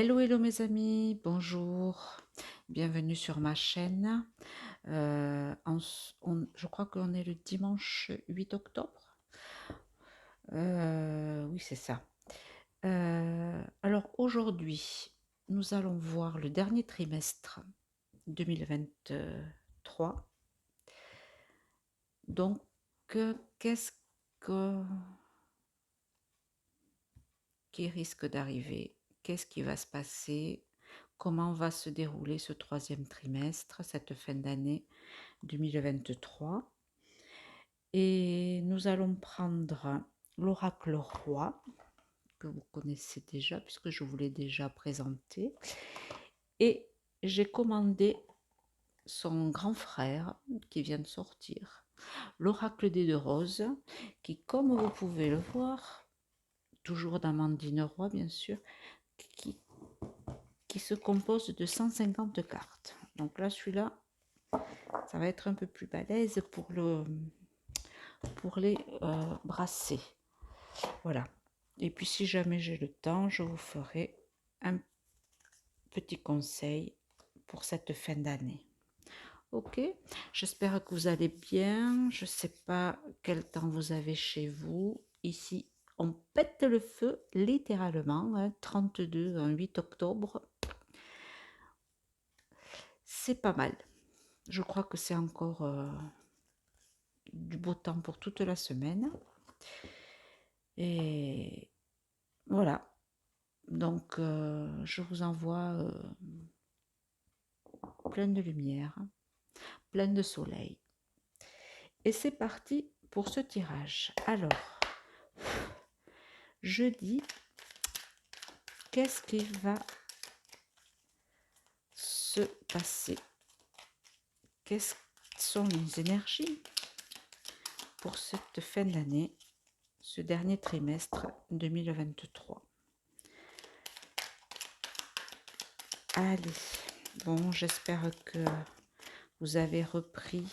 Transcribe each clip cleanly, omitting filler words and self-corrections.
Hello, hello mes amis, bonjour, bienvenue sur ma chaîne. Je crois qu'on est le dimanche 8 octobre. Oui, c'est ça. Alors aujourd'hui, nous allons voir le dernier trimestre 2023. Donc, qu'est-ce que, qui risque d'arriver? Qu'est-ce qui va se passer? Comment va se dérouler ce troisième trimestre, cette fin d'année 2023? Et nous allons prendre l'oracle roi, que vous connaissez déjà, puisque je vous l'ai déjà présenté. Et j'ai commandé son grand frère, qui vient de sortir, l'oracle des deux roses, qui, comme vous pouvez le voir, toujours d'Amandine Roy, bien sûr, qui, qui se compose de 150 cartes. Donc là, celui-là, ça va être un peu plus balèze pour les brasser. Voilà. Et puis si jamais j'ai le temps, je vous ferai un petit conseil pour cette fin d'année. Ok, j'espère que vous allez bien. Je ne sais pas quel temps vous avez chez vous. Ici, on pète le feu littéralement, hein, 32, un 8 octobre. C'est pas mal. Je crois que c'est encore du beau temps pour toute la semaine. Et voilà. Donc, je vous envoie plein de lumière, plein de soleil. Et c'est parti pour ce tirage. Alors, jeudi, qu'est-ce qui va se passer? Quelles sont les énergies pour cette fin d'année, ce dernier trimestre 2023? Allez, bon, j'espère que vous avez repris.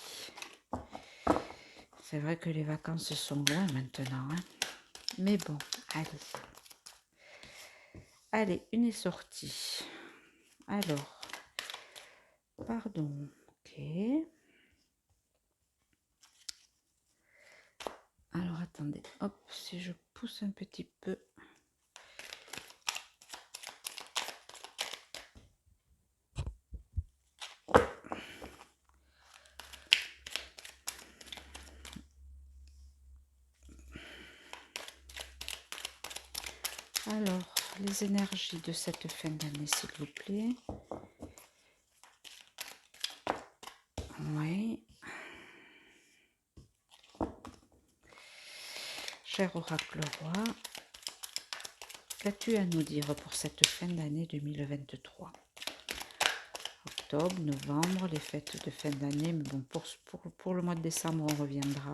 C'est vrai que les vacances sont loin maintenant, hein. Mais bon, allez. Allez, une est sortie. Alors, pardon, ok. Alors, attendez, hop, si je pousse un petit peu. Alors, les énergies de cette fin d'année, s'il vous plaît. Oui. Cher oracle roi, qu'as-tu à nous dire pour cette fin d'année 2023? Octobre, novembre, les fêtes de fin d'année, mais bon, pour le mois de décembre, on reviendra.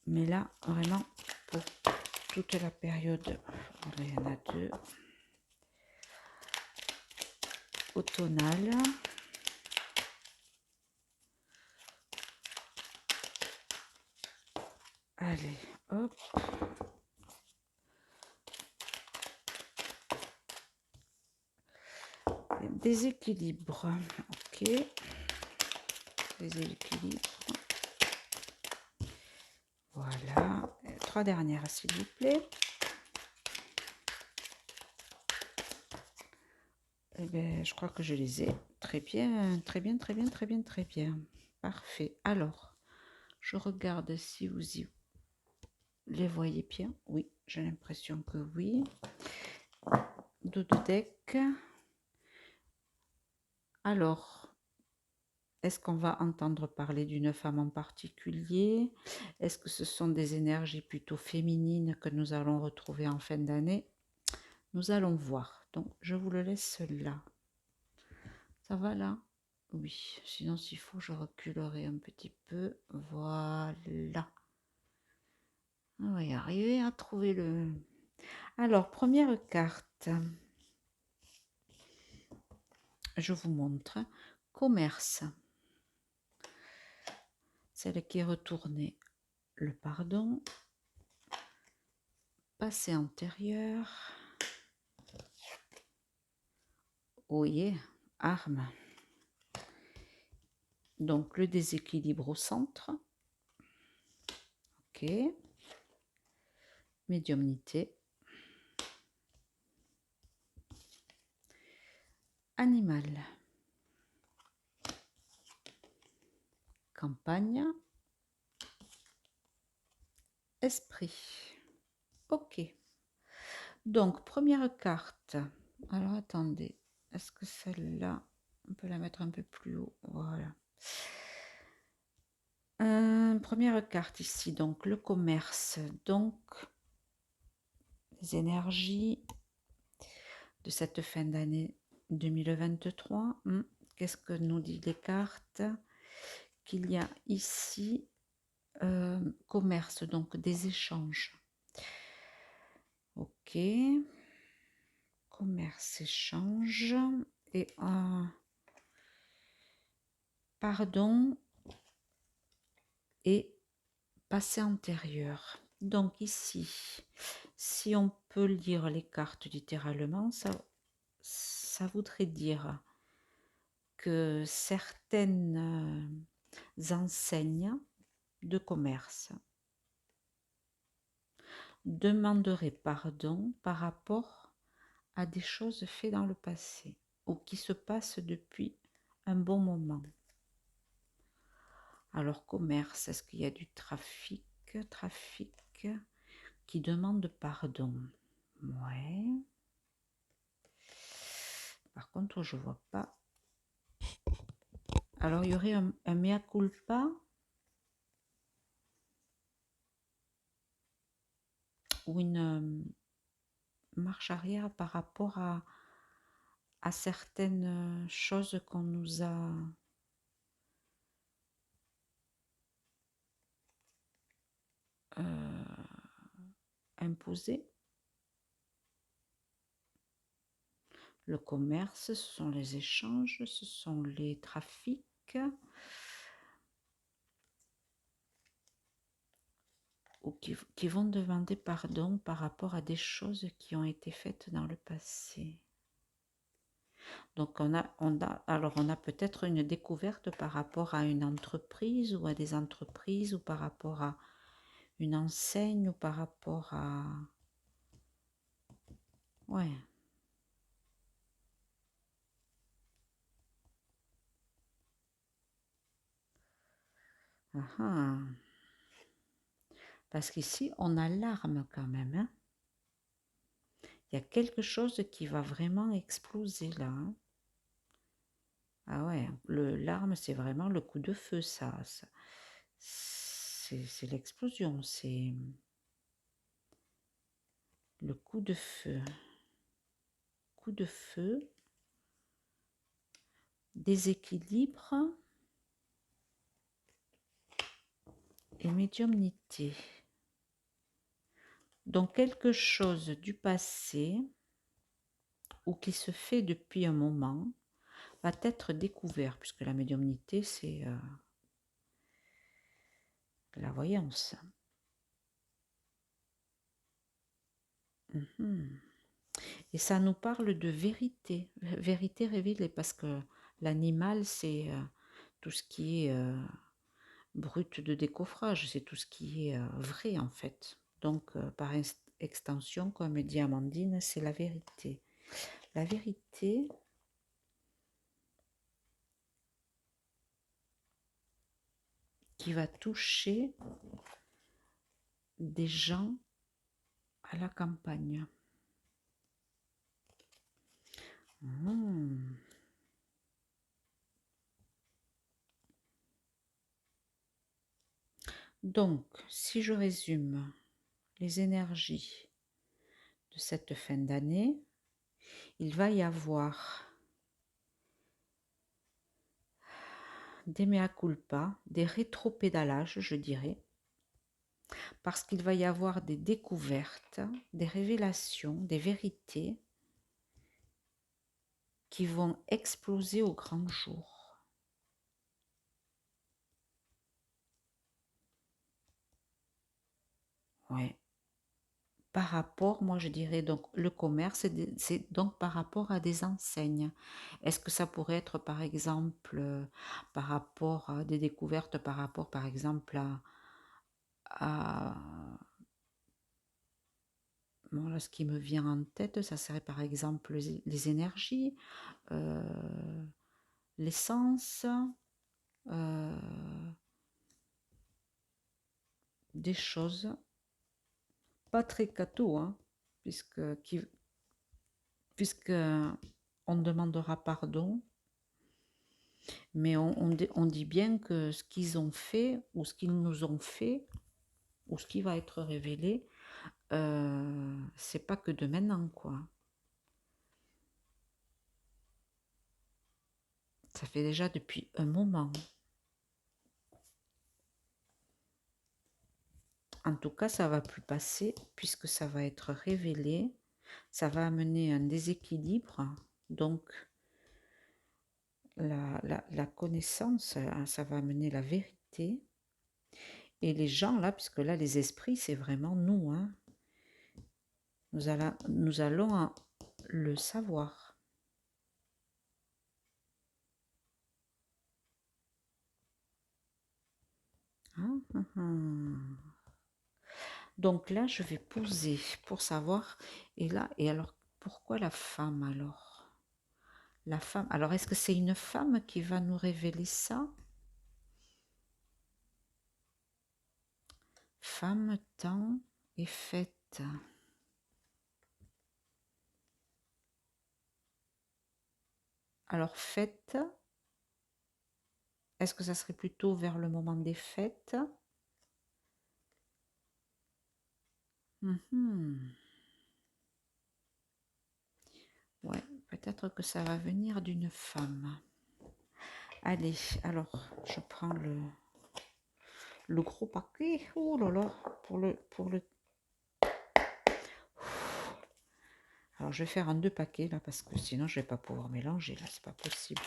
Mais là, vraiment, pour toute la période, il y en a deux. Automnale. Allez, hop. Déséquilibre. Ok. Déséquilibre. Voilà. Trois dernières, s'il vous plaît. Eh bien, je crois que je les ai. Très bien, très bien, très bien, très bien, très bien. Parfait. Alors, je regarde si vous les voyez bien. Oui, j'ai l'impression que oui. Deux deck. Alors, est-ce qu'on va entendre parler d'une femme en particulier? Est-ce que ce sont des énergies plutôt féminines que nous allons retrouver en fin d'année? Nous allons voir. Donc, je vous le laisse là. Ça va là? Oui. Sinon, s'il faut, je reculerai un petit peu. Voilà. On va y arriver à trouver le... Alors, première carte. Je vous montre. Commerce. Celle qui est retournée. Le pardon. Passé antérieur. Oui, arme. Donc, le déséquilibre au centre. Ok. Médiumnité. Animal. Campagne. Esprit. Ok. Donc, première carte. Alors, attendez. Est-ce que celle-là, on peut la mettre un peu plus haut? Voilà. Première carte ici, donc le commerce. Donc, les énergies de cette fin d'année 2023. Qu'est-ce que nous disent les cartes? Qu'il y a ici commerce, donc des échanges. Ok. Commerce, échange et pardon et passé antérieur. Donc ici, si on peut lire les cartes littéralement, ça voudrait dire que certaines enseignes de commerce demanderaient pardon par rapport à des choses faites dans le passé ou qui se passent depuis un bon moment. Alors commerce, est-ce qu'il y a du trafic qui demande pardon? Ouais. Par contre, je vois pas. Alors, il y aurait un mea culpa ou une marche arrière par rapport à certaines choses qu'on nous a imposées. Le commerce, ce sont les échanges, ce sont les trafics. Ou qui vont demander pardon par rapport à des choses qui ont été faites dans le passé. Donc on a peut-être une découverte par rapport à une entreprise ou à des entreprises ou par rapport à une enseigne ou par rapport à... Ouais. Parce qu'ici, on a l'arme quand même. Hein. Il y a quelque chose qui va vraiment exploser là. Hein. Ah ouais, l'arme, c'est vraiment le coup de feu, ça c'est l'explosion, c'est le coup de feu. Coup de feu, déséquilibre et médiumnité. Donc quelque chose du passé ou qui se fait depuis un moment va être découvert, puisque la médiumnité, c'est la voyance. Et ça nous parle de vérité, vérité révélée, parce que l'animal, c'est tout ce qui est brut de décoffrage, c'est tout ce qui est vrai en fait. Donc par extension, comme dit Amandine, c'est la vérité. La vérité, qui va toucher des gens à la campagne. Donc, si je résume les énergies de cette fin d'année, il va y avoir des mea culpa, des rétropédalages, je dirais, parce qu'il va y avoir des découvertes, des révélations, des vérités qui vont exploser au grand jour. Ouais. par rapport, moi je dirais donc le commerce, c'est donc par rapport à des enseignes. Est-ce que ça pourrait être par exemple par rapport à des découvertes, par rapport par exemple à bon, là, ce qui me vient en tête, ça serait par exemple les énergies, euh, l'essence, euh, des choses pas très catho, hein, puisque, puisque on demandera pardon, mais on dit bien que ce qu'ils ont fait, ou ce qu'ils nous ont fait, ou ce qui va être révélé, c'est pas que de maintenant, quoi. Ça fait déjà depuis un moment. En tout cas, ça va plus passer puisque ça va être révélé. Ça va amener un déséquilibre. Donc, la connaissance, ça va amener la vérité. Et les gens, là, puisque là, les esprits, c'est vraiment nous. Hein. Nous allons le savoir. Donc là, je vais poser pour savoir. Et là, et alors, pourquoi la femme alors? La femme. Alors, est-ce que c'est une femme qui va nous révéler ça? Femme, temps et fête. Alors, fête, est-ce que ça serait plutôt vers le moment des fêtes? Ouais, peut-être que ça va venir d'une femme. Allez, alors, je prends le gros paquet. Oh là là, pour le... Alors, je vais faire en 2 paquets, là, parce que sinon, je vais pas pouvoir mélanger, là, c'est pas possible.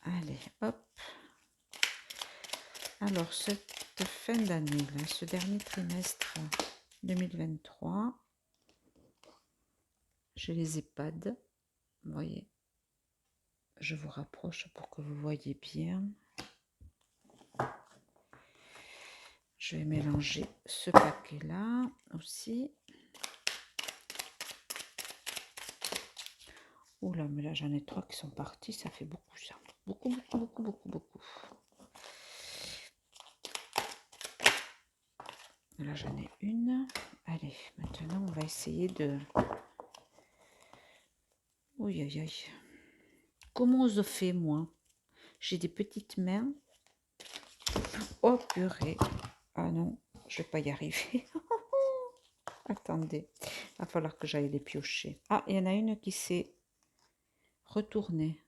Allez, hop. Alors, cette fin d'année, là, ce dernier trimestre 2023, j'ai les EHPAD. Vous voyez, je vous rapproche pour que vous voyez bien. Je vais mélanger ce paquet-là aussi. Oula, mais là j'en ai 3 qui sont partis, ça fait beaucoup ça. Beaucoup, beaucoup, beaucoup, beaucoup, beaucoup. Là j'en ai une. Allez, maintenant on va essayer de... Oui, aïe, aïe. Comment je fais moi? J'ai des petites mains. Oh purée. Ah non, je vais pas y arriver. Attendez, il va falloir que j'aille les piocher. Ah, il y en a une qui s'est retournée.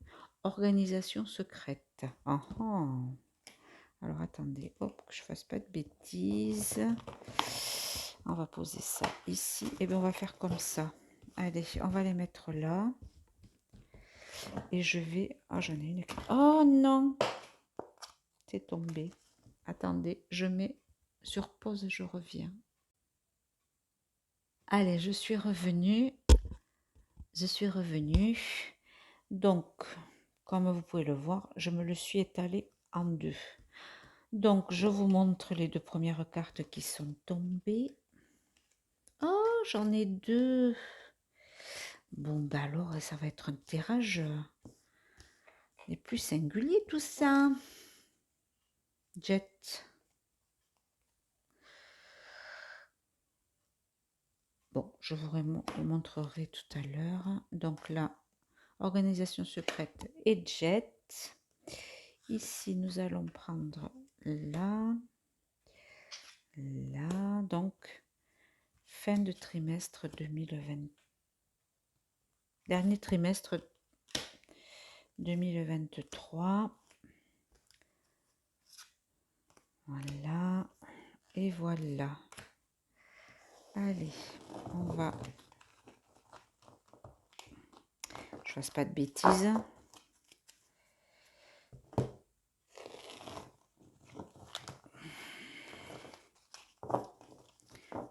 Organisation secrète. Ah, ah. Alors attendez, hop, que je fasse pas de bêtises. On va poser ça ici. Et bien on va faire comme ça. Allez, on va les mettre là. Et je vais... Ah, j'en ai une. Oh non! C'est tombé. Attendez, je mets sur pause, je reviens. Allez, je suis revenue. Je suis revenue. Donc, comme vous pouvez le voir, je me le suis étalé en 2. Donc, je vous montre les 2 premières cartes qui sont tombées. Oh, j'en ai 2. Bon, bah alors, ça va être un tirage des plus singuliers, tout ça. Jet. Bon, je vous montrerai tout à l'heure. Donc là, organisation secrète et jet. Ici, nous allons prendre là. Là, donc, fin de trimestre 2020. Dernier trimestre 2023. Voilà. Et voilà. Allez, on va... Je fasse pas de bêtises.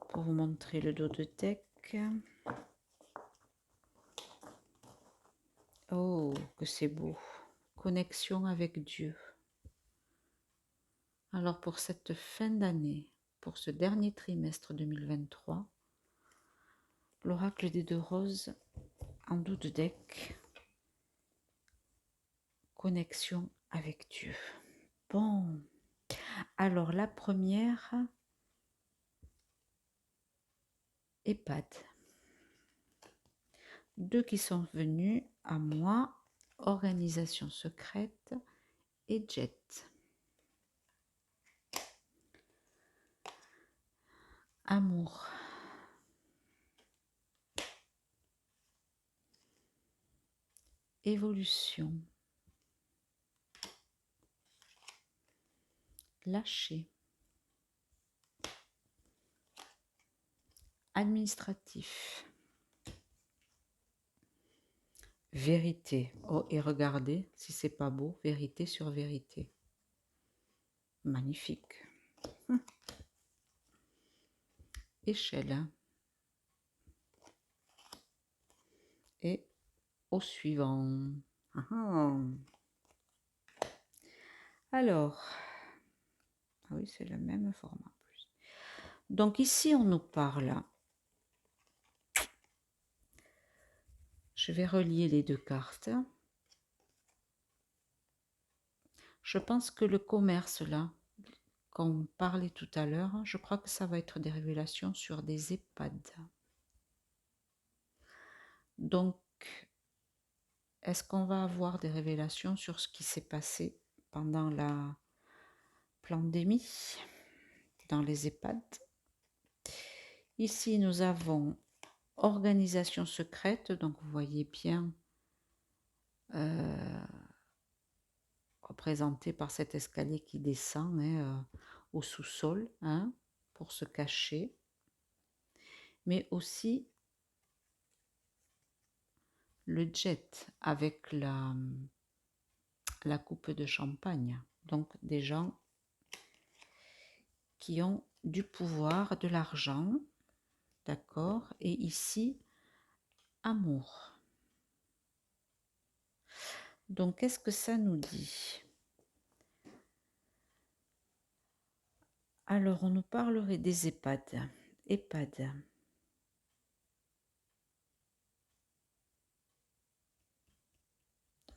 pour vous montrer le dos de deck. Oh, que c'est beau. Connexion avec Dieu. Alors pour cette fin d'année, pour ce dernier trimestre 2023, l'oracle des deux roses en dos de deck. Connexion avec Dieu. Bon. Alors la première, EHPAD. Deux qui sont venus à moi, organisation secrète et jet. Amour. Évolution. Lâcher. Administratif. Vérité. Oh, et regardez si c'est pas beau, vérité sur vérité. Magnifique. Échelle. Et au suivant. Alors, ah oui, c'est le même format. Plus. Donc ici, on nous parle. Je vais relier les deux cartes. Je pense que le commerce, là, qu'on parlait tout à l'heure, je crois que ça va être des révélations sur des EHPAD. Donc, est-ce qu'on va avoir des révélations sur ce qui s'est passé pendant la pandémie dans les EHPAD? Ici, nous avons organisation secrète, donc vous voyez bien représenté par cet escalier qui descend au sous-sol pour se cacher, mais aussi le jet avec la coupe de champagne, donc des gens qui ont du pouvoir, de l'argent, d'accord, et ici amour. Donc qu'est-ce que ça nous dit? Alors on nous parlerait des EHPAD. EHPAD.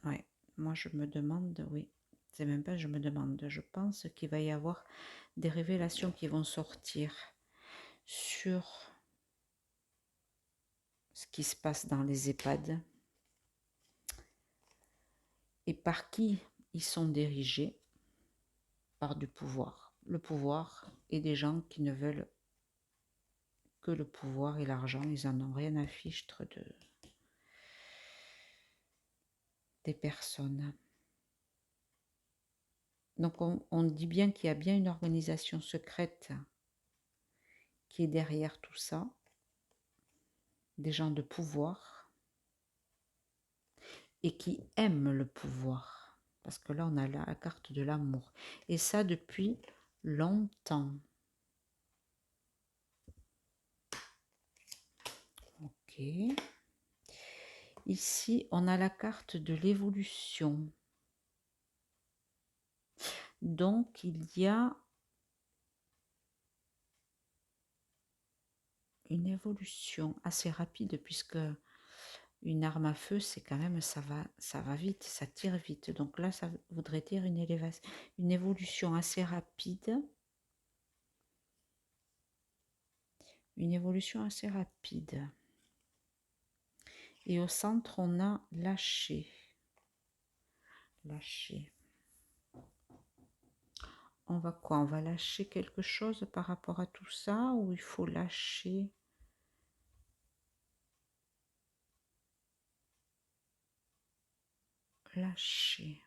Ouais, moi je me demande, oui, c'est même pas je me demande, je pense qu'il va y avoir des révélations qui vont sortir sur ce qui se passe dans les EHPAD et par qui ils sont dirigés, par du pouvoir. Le pouvoir et des gens qui ne veulent que le pouvoir et l'argent, ils en ont rien à fichtre des personnes. Donc on dit bien qu'il y a bien une organisation secrète qui est derrière tout ça, des gens de pouvoir et qui aiment le pouvoir. Parce que là, on a la carte de l'amour. Et ça depuis longtemps. Ok. Ici, on a la carte de l'évolution. Donc, il y a une évolution assez rapide puisque une arme à feu, c'est quand même, ça va vite, ça tire vite. Donc là, ça voudrait dire une évolution assez rapide. Une évolution assez rapide. Et au centre, on a lâché. Lâcher. On va quoi? On va lâcher quelque chose par rapport à tout ça ou il faut lâcher? Lâcher.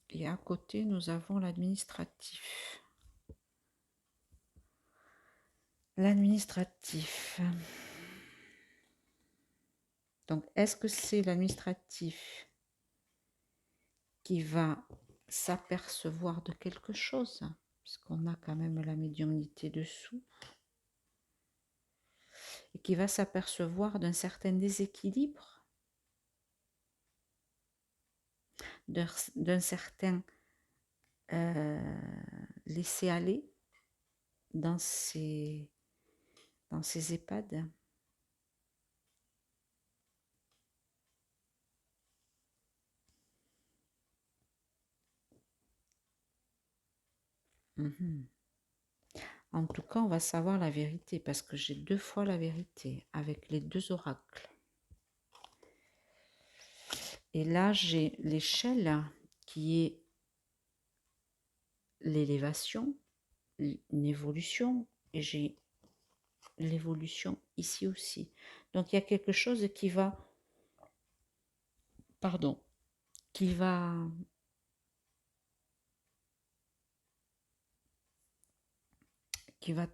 Et à côté, nous avons l'administratif. L'administratif. Donc, est-ce que c'est l'administratif qui va s'apercevoir de quelque chose, puisqu'on a quand même la médiumnité dessous, et qui va s'apercevoir d'un certain déséquilibre, d'un certain laisser-aller dans ces EHPAD. En tout cas, on va savoir la vérité, parce que j'ai 2 fois la vérité avec les 2 oracles. Et là, j'ai l'échelle qui est l'élévation, une évolution, et j'ai l'évolution ici aussi. Donc, il y a quelque chose qui va, pardon, qui va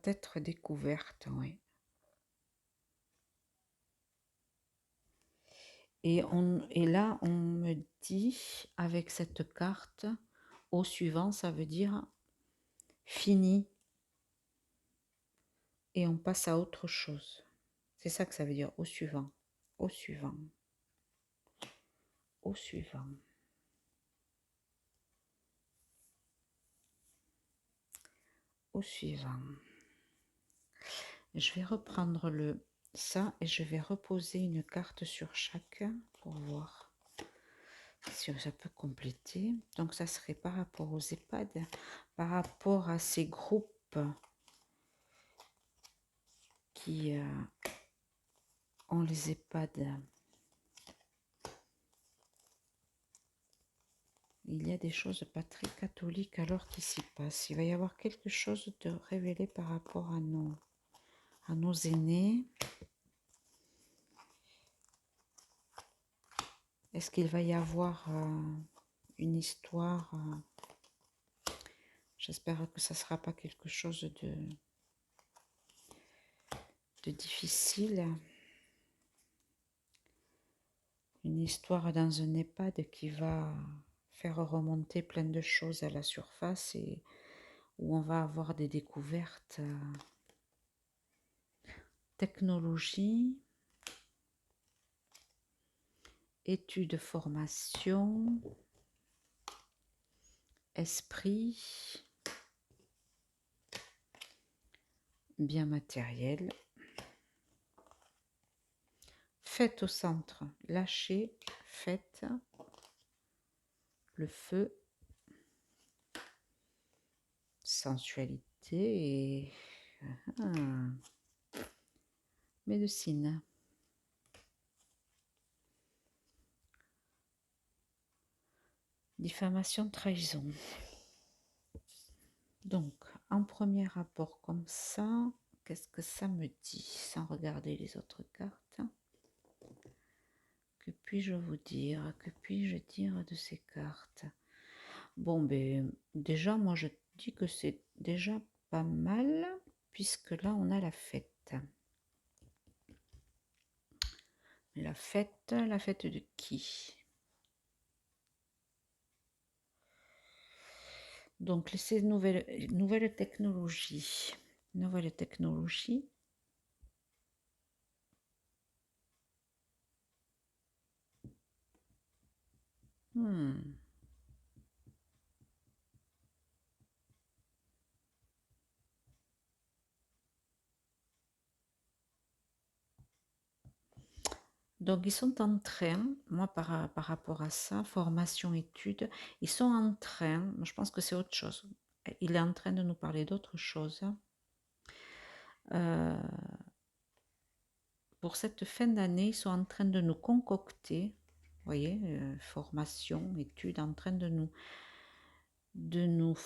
être découverte, oui. Et là, on me dit, avec cette carte, au suivant, ça veut dire fini. Et on passe à autre chose. C'est ça que ça veut dire, au suivant, au suivant, au suivant, au suivant. Je vais reprendre ça et je vais reposer une carte sur chaque pour voir si ça peut compléter. Donc ça serait par rapport aux EHPAD, par rapport à ces groupes qui ont les EHPAD. Il y a des choses pas très catholiques alors qui s'y passent. Il va y avoir quelque chose de révélé par rapport à nos aînés. Est-ce qu'il va y avoir une histoire j'espère que ça ne sera pas quelque chose de difficile. Une histoire dans un EHPAD qui va faire remonter plein de choses à la surface et où on va avoir des découvertes. Technologie, études, formation, esprit, bien matériel. Faites au centre, lâchez, faites le feu, sensualité et médecine. Diffamation, trahison. Donc, en premier rapport comme ça, qu'est-ce que ça me dit sans regarder les autres cartes? Que puis-je vous dire? Que puis-je dire de ces cartes? Bon, ben, déjà, moi, je dis que c'est déjà pas mal, puisque là, on a la fête. La fête de qui? Donc, ces nouvelles technologies. Nouvelles technologies. Donc, ils sont en train, moi par rapport à ça, formation, études, ils sont en train, je pense que c'est autre chose, il est en train de nous parler d'autre chose. Pour cette fin d'année, ils sont en train de nous concocter, vous voyez, formation, études, en train de nous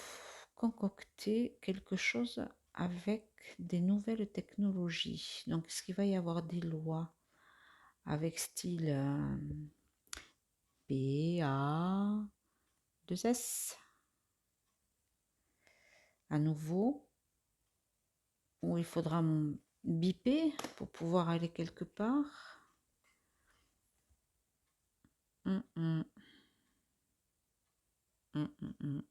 concocter quelque chose avec des nouvelles technologies. Donc, est-ce qu'il va y avoir des lois avec style PA2S à nouveau, où il faudra biper pour pouvoir aller quelque part. Hum, hum, hum.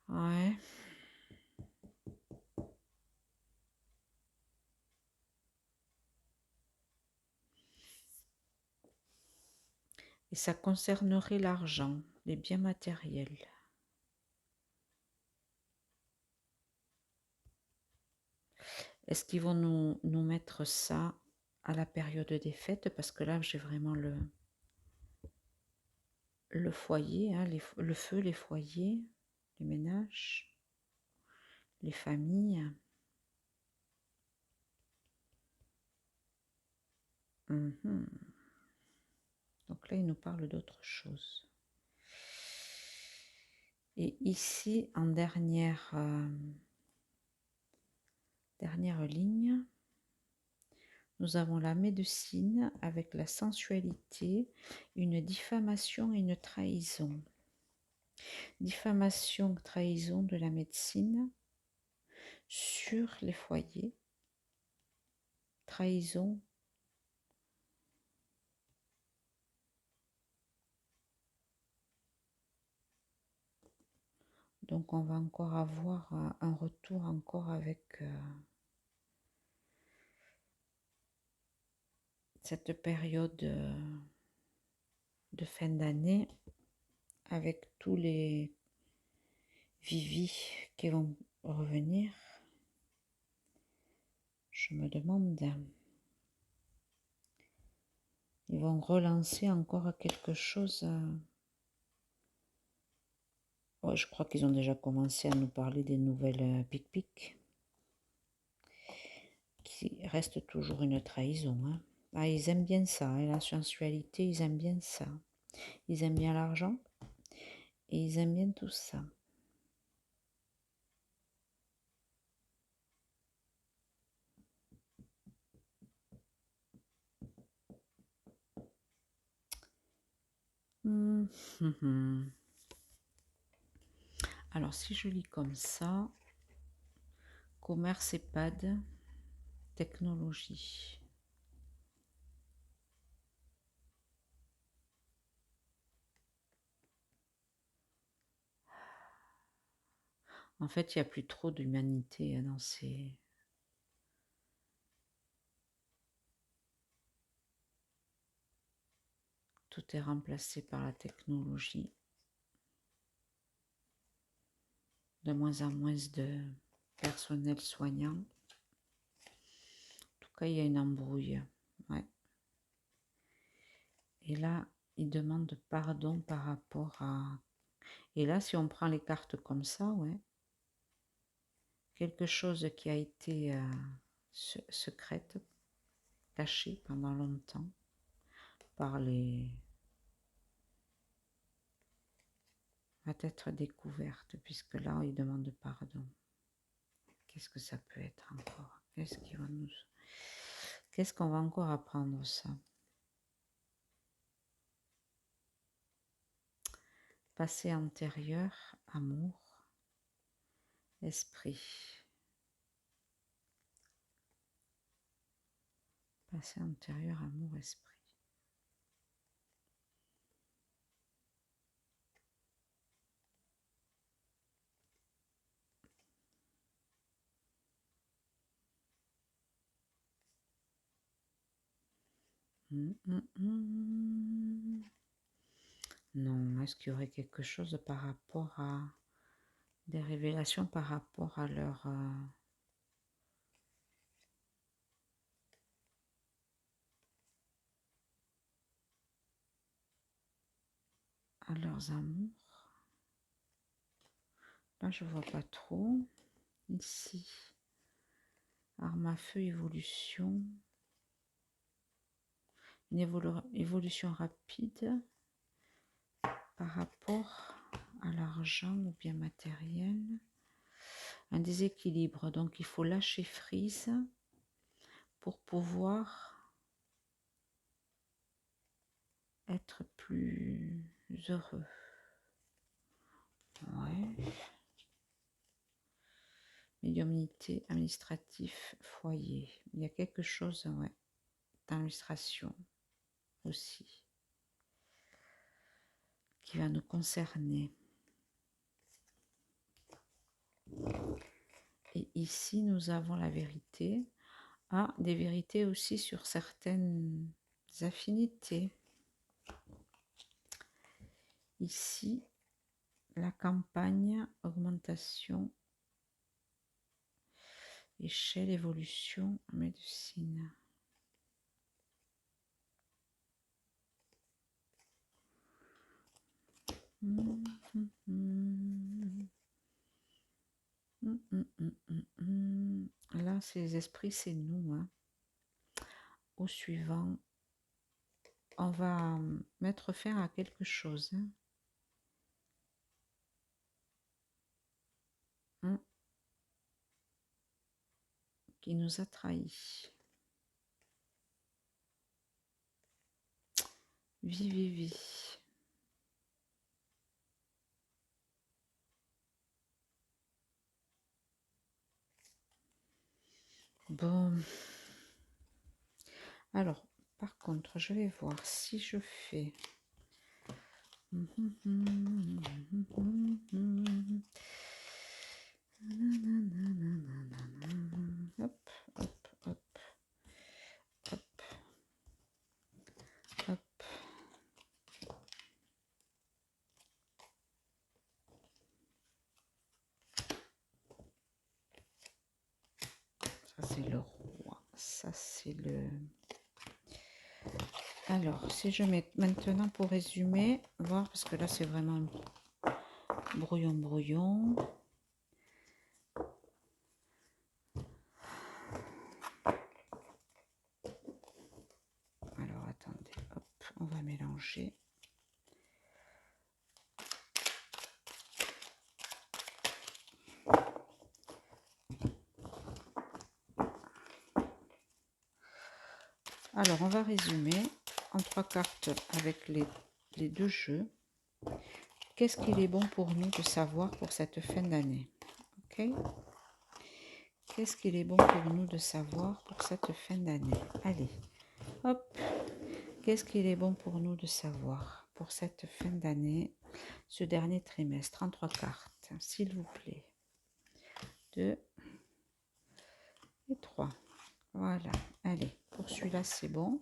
Ouais. Et ça concernerait l'argent, les biens matériels. Est-ce qu'ils vont nous mettre ça à la période des fêtes? Parce que là, j'ai vraiment le foyer, hein, le feu, les foyers, les ménages, les familles. Mhm. Donc là, il nous parle d'autre chose. Et ici, en dernière ligne, nous avons la médecine avec la sensualité, une diffamation et une trahison. Diffamation, trahison de la médecine sur les foyers. Trahison. Donc on va encore avoir un retour encore avec cette période de fin d'année, avec tous les vivis qui vont revenir. Je me demande, ils vont relancer encore quelque chose. Ouais, je crois qu'ils ont déjà commencé à nous parler des nouvelles pic-pic, qui reste toujours une trahison. Hein. Ah, ils aiment bien ça, hein, la sensualité, ils aiment bien ça. Ils aiment bien l'argent et ils aiment bien tout ça. Alors, si je lis comme ça, commerce EHPAD, technologie. En fait, il n'y a plus trop d'humanité dans ces... Tout est remplacé par la technologie. De moins en moins de personnel soignant. En tout cas, il y a une embrouille. Ouais. Et là, il demande pardon par rapport à... Et là, si on prend les cartes comme ça, ouais, quelque chose qui a été secrète, cachée pendant longtemps par les... va être découverte, puisque là, il demande pardon. Qu'est-ce que ça peut être encore? Qu'est-ce qu'on va encore apprendre ça? Passé antérieur, amour, esprit. Passé antérieur, amour, esprit. Non, est-ce qu'il y aurait quelque chose par rapport à... des révélations par rapport à leur... à leurs amours? Là, je vois pas trop. Ici, arme à feu, évolution. Une évolution rapide par rapport à l'argent ou bien matériel. Un déséquilibre, donc il faut lâcher prise pour pouvoir être plus heureux. Ouais. Médiumnité, administratif, foyer. Il y a quelque chose, ouais. dans l'illustration aussi, qui va nous concerner. Et ici, nous avons la vérité. Ah, des vérités aussi sur certaines affinités. Ici, la campagne, augmentation, échelle, évolution, médecine. Là, c'est les esprits, c'est nous. Hein. Au suivant, on va mettre fin à quelque chose. Hein, qui nous a trahis. Vie. Bon. Alors, par contre, je vais voir si je fais... Hop, hop, hop, hop, hop. Ça, c'est le roi. Ça, c'est le... Alors, si je mets maintenant pour résumer, voir, parce que là, c'est vraiment brouillon. Alors, attendez, hop, on va mélanger. Alors, on va résumer en 3 cartes avec les 2 jeux. Qu'est-ce qu'il est bon pour nous de savoir pour cette fin d'année? Ok? Qu'est-ce qu'il est bon pour nous de savoir pour cette fin d'année? Allez, hop. Qu'est-ce qu'il est bon pour nous de savoir pour cette fin d'année, ce dernier trimestre, en 3 cartes, s'il vous plaît. 2 et 3. Voilà. Allez, pour celui-là, c'est bon.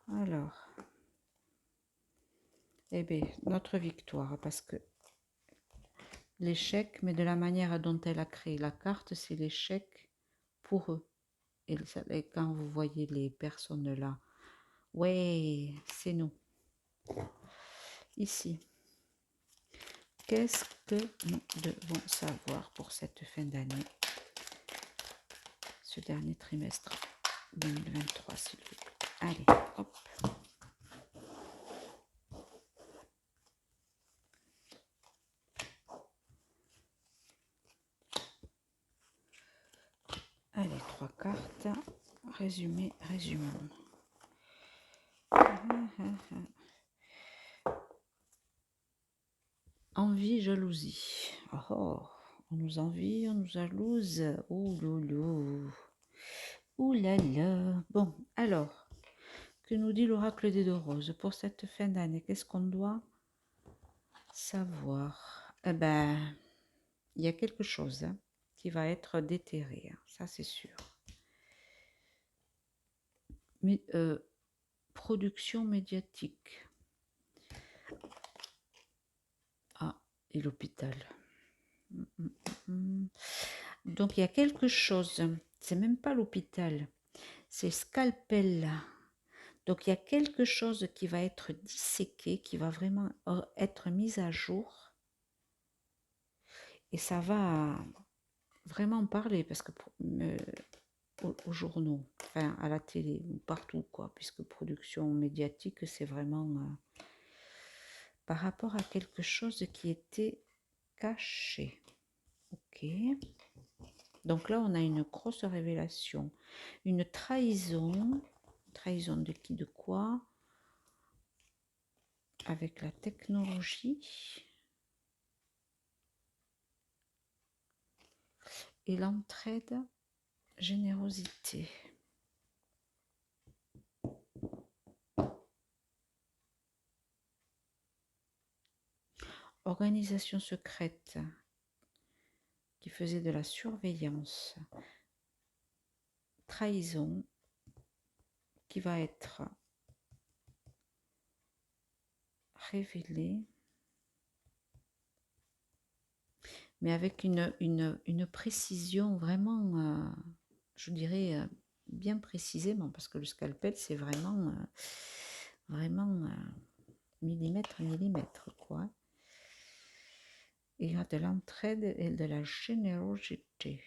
Alors, eh bien, notre victoire, parce que l'échec, mais de la manière dont elle a créé la carte, c'est l'échec pour eux. Et quand vous voyez les personnes là, ouais, c'est nous. Ici, qu'est-ce que nous devons savoir pour cette fin d'année, ce dernier trimestre 2023, s'il vous plaît. Allez, hop. Allez, 3 cartes. Résumé, résumons. Envie, jalousie. Oh, on nous envie, on nous jalouse. Ouh loulou. Ouh là là. Bon, alors, que nous dit l'oracle des 2 roses pour cette fin d'année? Qu'est-ce qu'on doit savoir? Eh ben, il y a quelque chose qui va être déterré, ça c'est sûr. Mais, production médiatique. Ah, et l'hôpital. Donc il y a quelque chose, c'est même pas l'hôpital, c'est scalpel. Donc il y a quelque chose qui va être disséqué, qui va vraiment être mis à jour. Et ça va vraiment parler, parce que aux journaux, enfin à la télé, ou partout, quoi, puisque production médiatique, c'est vraiment par rapport à quelque chose qui était caché. Ok. Donc là, on a une grosse révélation, une trahison. Trahison de qui, de quoi? Avec la technologie. et l'entraide, générosité. Organisation secrète qui faisait de la surveillance. Trahison qui va être révélée, mais avec une précision vraiment, je dirais, bien précisément, parce que le scalpel, c'est vraiment, millimètre, quoi. Il y a de l'entraide et de la générosité.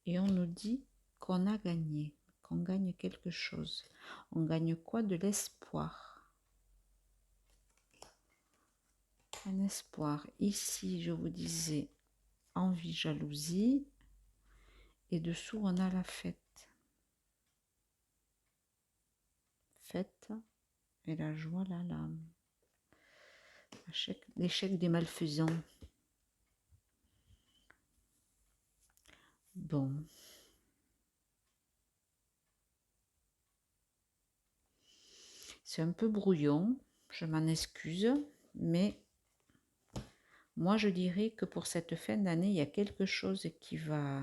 Et on nous dit qu'on a gagné, qu'on gagne quelque chose. On gagne quoi? De l'espoir. Un espoir. Ici, je vous disais, envie, jalousie. Et dessous, on a la fête. Fête et la joie, la lame. L'échec des malfaisants. Bon. C'est un peu brouillon, je m'en excuse, mais moi je dirais que pour cette fin d'année, il y a quelque chose qui va...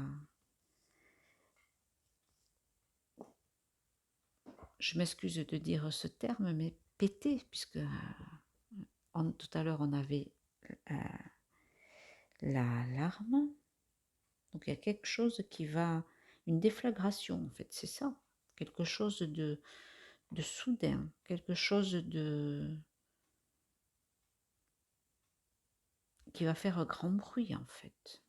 Je m'excuse de dire ce terme, mais péter, puisque tout à l'heure on avait la larme. Donc il y a quelque chose qui va... Une déflagration en fait, c'est ça. Quelque chose de soudain, quelque chose de... qui va faire un grand bruit en fait.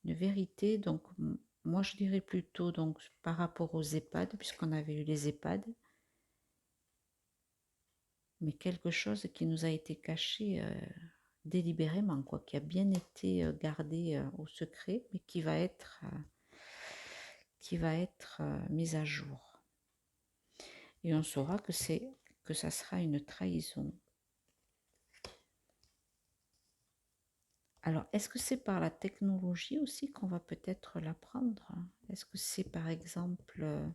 Une vérité, donc moi je dirais plutôt donc par rapport aux EHPAD, puisqu'on avait eu les EHPAD, mais quelque chose qui nous a été caché délibérément, quoi, qui a bien été gardé au secret, mais qui va être mise à jour. Et on saura que ça sera une trahison. Alors, est-ce que c'est par la technologie aussi qu'on va peut-être l'apprendre? Est-ce que c'est par exemple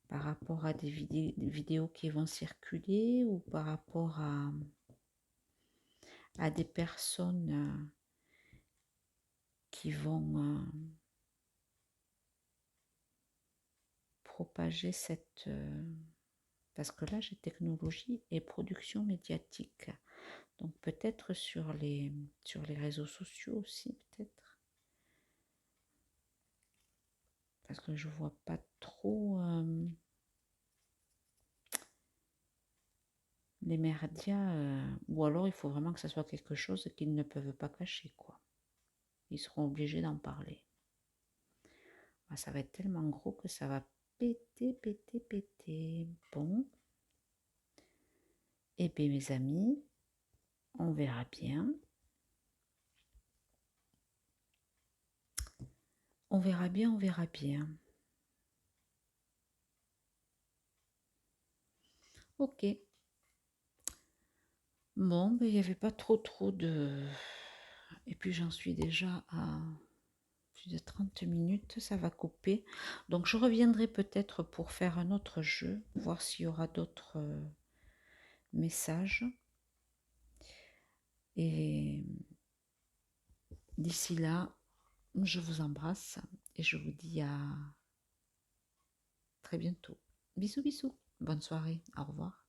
par rapport à des vidéos qui vont circuler ou par rapport à des personnes qui vont propager cette... parce que là, j'ai technologie et production médiatique. Donc peut-être sur les réseaux sociaux aussi, peut-être. Parce que je vois pas trop les médias. Ou alors il faut vraiment que ça soit quelque chose qu'ils ne peuvent pas cacher, quoi. Ils seront obligés d'en parler. Ah, ça va être tellement gros que ça va péter, péter, péter. Bon. Eh bien, mes amis, on verra bien. On verra bien, on verra bien. Ok. Bon, ben, il n'y avait pas trop de... Et puis j'en suis déjà à plus de 30 minutes, ça va couper. Donc je reviendrai peut-être pour faire un autre jeu, voir s'il y aura d'autres messages. Et d'ici là, je vous embrasse et je vous dis à très bientôt. Bisous, bisous. Bonne soirée. Au revoir.